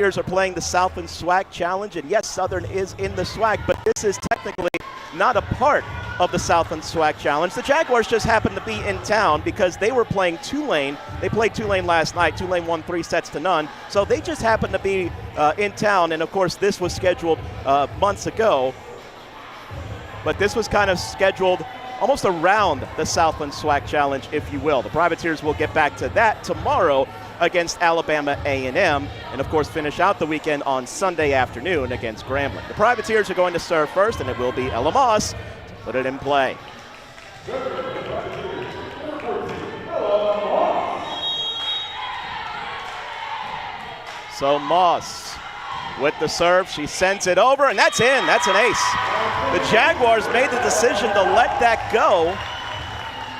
Privateers are playing the Southland SWAC Challenge, and yes, Southern is in the SWAC, but this is technically not a part of the Southland SWAC Challenge. The Jaguars just happened to be in town because they were playing Tulane. They played Tulane last night. Tulane won 3-0, so they just happened to be in town, and of course this was scheduled months ago, but this was kind of scheduled almost around the Southland SWAC Challenge, if you will. The Privateers will get back to that tomorrow against Alabama A&M, and of course finish out the weekend on Sunday afternoon against Grambling. The Privateers are going to serve first, and it will be Ella Moss to put it in play. So Moss with the serve, she sends it over, and that's in. That's an ace. The Jaguars made the decision to let that go,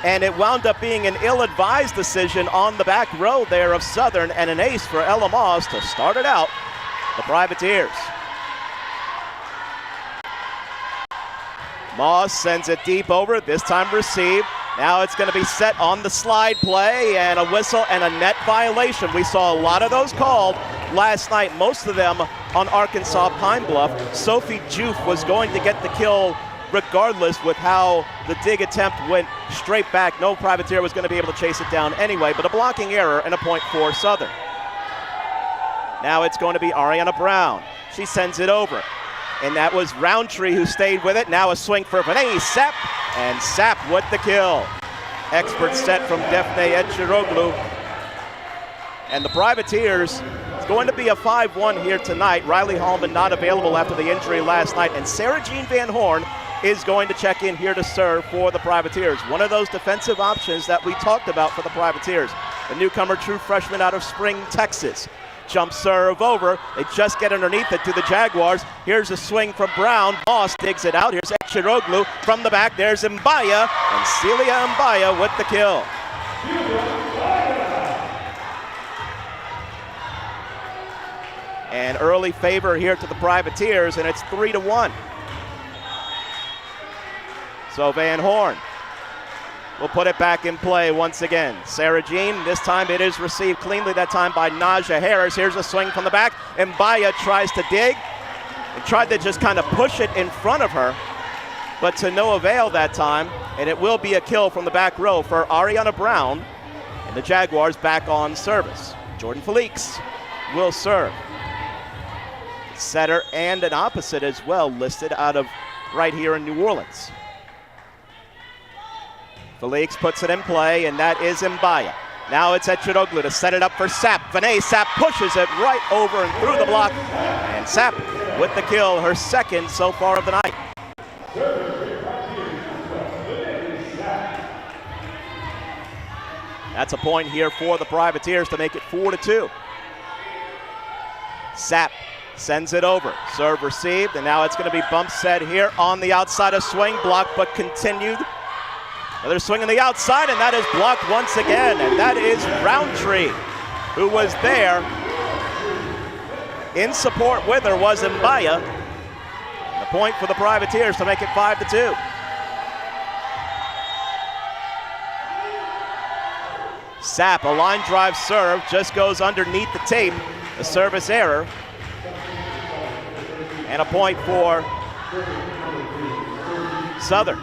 and it wound up being an ill-advised decision on the back row there of Southern, and an ace for Ella Moss to start it out, the Privateers. Moss sends it deep over, this time received. Now it's going to be set on the slide play, and a whistle and a net violation. We saw a lot of those called last night, most of them on Arkansas Pine Bluff. Sophie Joof was going to get the kill regardless with how the dig attempt went straight back. No Privateer was going to be able to chase it down anyway, but a blocking error and a point for Southern. Now it's going to be Ariana Brown. She sends it over, and that was Roundtree who stayed with it. Now a swing for Defne Sapp, and Sapp with the kill. Expert set from Defne Eciroglu. And the Privateers, it's going to be a 5-1 here tonight. Riley Hallman not available after the injury last night, and Sarah Jean Van Horn is going to check in here to serve for the Privateers. One of those defensive options that we talked about for the Privateers. The newcomer, true freshman out of Spring, Texas. Jump serve over. They just get underneath it to the Jaguars. Here's a swing from Brown. Moss digs it out. Here's Eciroglu from the back. There's Mbaya, and Celia Mbaya with the kill. An early favor here to the Privateers, and it's 3-1. So Van Horn will put it back in play once again. Sarah Jean, this time it is received cleanly, that time by Naja Harris. Here's a swing from the back. Mbaya tries to dig and tried to just kind of push it in front of her, but to no avail that time, and it will be a kill from the back row for Ariana Brown, and the Jaguars back on service. Jordan Felix will serve. Setter and an opposite as well listed out of right here in New Orleans. Felix puts it in play, and that is Mbaya. Now it's Eciroglu to set it up for Sapp. Defne Sapp pushes it right over and through the block, and Sapp with the kill, her second so far of the night. That's a point here for the Privateers to make it 4-2. Sapp sends it over. Serve received, and now it's going to be bump set here on the outside of swing. Block, but continued. Another swing on the outside, and that is blocked once again, and that is Roundtree, who was there. In support with her was Mbaya. The point for the Privateers to make it 5-2. Sapp, a line drive serve, just goes underneath the tape. A service error. And a point for Southern.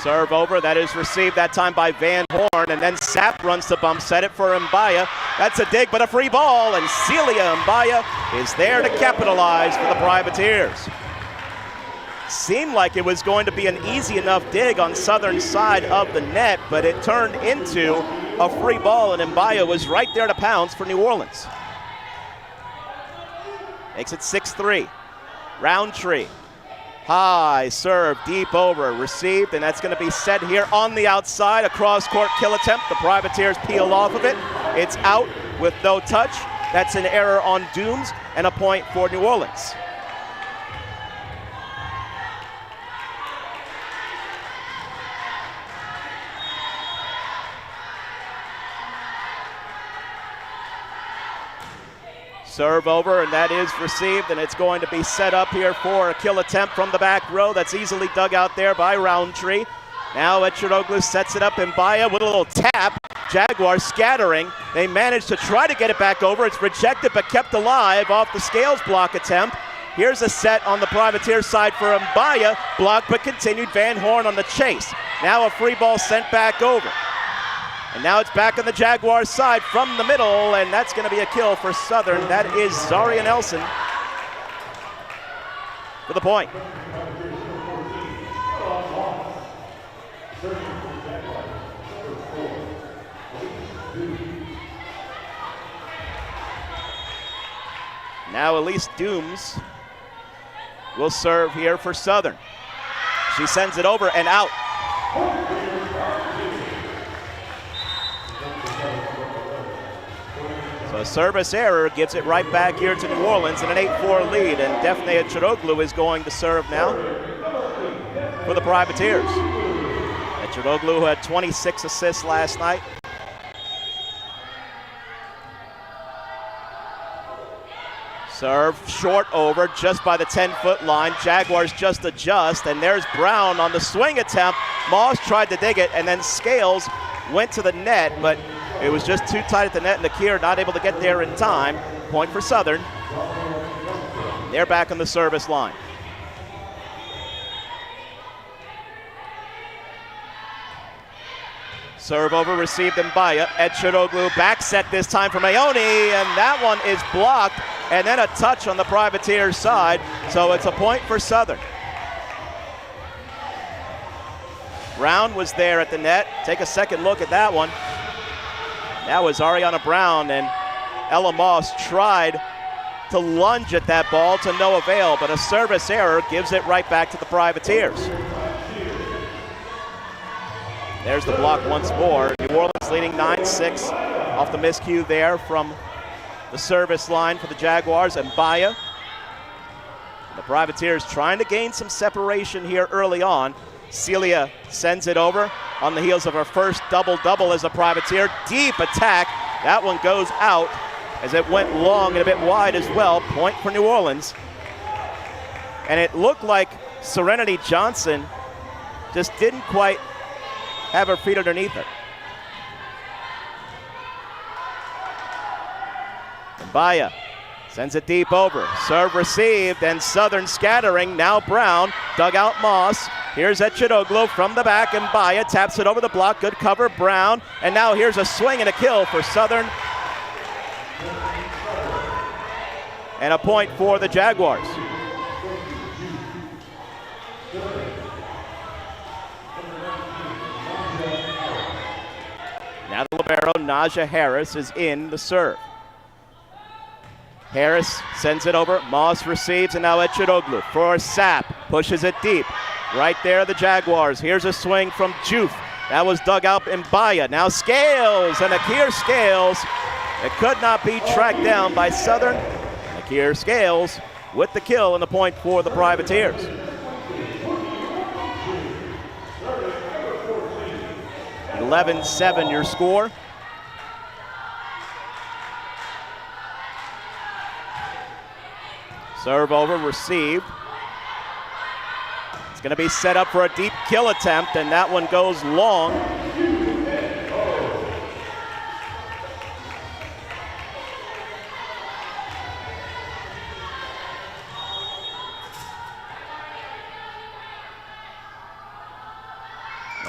Serve over, that is received that time by Van Horn, and then Sapp runs to bump set it for Mbaya. That's a dig, but a free ball, and Celia Mbaya is there to capitalize for the Privateers. Seemed like it was going to be an easy enough dig on Southern's side of the net, but it turned into a free ball, and Mbaya was right there to pounce for New Orleans. Makes it 6-3. Roundtree. High serve, deep over, received, and that's going to be set here on the outside. A cross-court kill attempt. The Privateers peel off of it. It's out with no touch. That's an error on Dooms, and a point for New Orleans. Serve over, and that is received, and it's going to be set up here for a kill attempt from the back row. That's easily dug out there by Roundtree. Now Eciroglu sets it up, Mbaya with a little tap. Jaguars scattering. They managed to try to get it back over. It's rejected but kept alive off the Scales block attempt. Here's a set on the Privateer side for Mbaya. Blocked but continued. Van Horn on the chase. Now a free ball sent back over. And now it's back on the Jaguars side from the middle, and that's going to be a kill for Southern. That is Zaria Nelson for the point. Now Elise Dooms will serve here for Southern. She sends it over and out. So a service error gives it right back here to New Orleans in an 8-4 lead, and Defne Eciroglu is going to serve now for the Privateers. Eciroglu, who had 26 assists last night. Serve short over just by the 10-foot line. Jaguars just adjust, and there's Brown on the swing attempt. Moss tried to dig it, and then Scales went to the net, but it was just too tight at the net, and Nakir not able to get there in time. Point for Southern. They're back on the service line. Serve over, received Mbaya. Eciroglu back set this time for Mayoni, and that one is blocked, and then a touch on the Privateers side, so it's a point for Southern. Brown was there at the net. Take a second look at that one. That was Ariana Brown, and Ella Moss tried to lunge at that ball to no avail, but a service error gives it right back to the Privateers. There's the block once more. New Orleans leading 9-6 off the miscue there from the service line for the Jaguars. And Mbaya. The Privateers trying to gain some separation here early on. Celia sends it over on the heels of her first double-double as a Privateer. Deep attack. That one goes out as it went long and a bit wide as well. Point for New Orleans. And it looked like Serenity Johnson just didn't quite have her feet underneath her. Mbaya sends it deep over. Serve received, and Southern scattering. Now Brown, dug out Moss. Here's Eciroglu from the back, and Mbaya taps it over the block. Good cover, Brown. And now here's a swing and a kill for Southern. And a point for the Jaguars. Now the libero, Naja Harris, is in the serve. Harris sends it over. Moss receives, and now Eciroglu for Sapp. Pushes it deep. Right there, the Jaguars. Here's a swing from Juf. That was dug out in Mbaya. Now Scales, and Akir Scales. It could not be tracked down by Southern. Akir Scales with the kill and the point for the Privateers. – 11-7 your score. Serve over, received. It's going to be set up for a deep kill attempt, and that one goes long.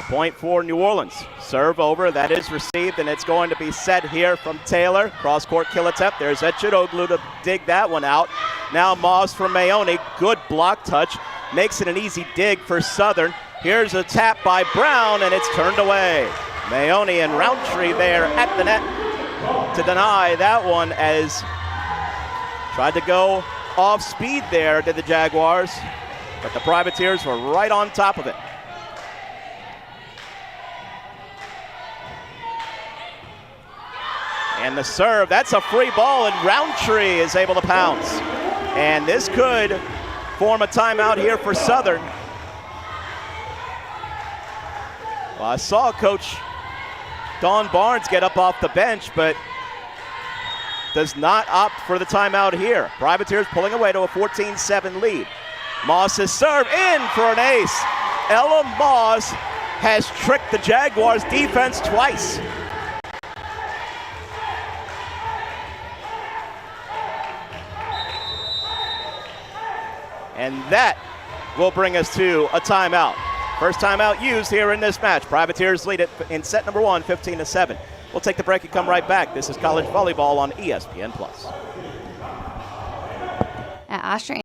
Point for New Orleans. Serve over, that is received, and it's going to be set here from Taylor. Cross-court kill attempt. There's Eciroglu to dig that one out. Now Moss from Mayoni. Good block touch. Makes it an easy dig for Southern. Here's a tap by Brown, and it's turned away. Mayoni and Roundtree there at the net to deny that one, as tried to go off speed there, did the Jaguars, but the Privateers were right on top of it. And the serve, that's a free ball, and Roundtree is able to pounce. And this could form a timeout here for Southern. Well, I saw Coach Dawn Barnes get up off the bench, but does not opt for the timeout here. Privateers pulling away to a 14-7 lead. Moss's serve in for an ace. Ella Moss has tricked the Jaguars defense twice. And that will bring us to a timeout. First timeout used here in this match. Privateers lead it in set number 1, 15-7. We'll take the break and come right back. This is college volleyball on ESPN+. At Austrian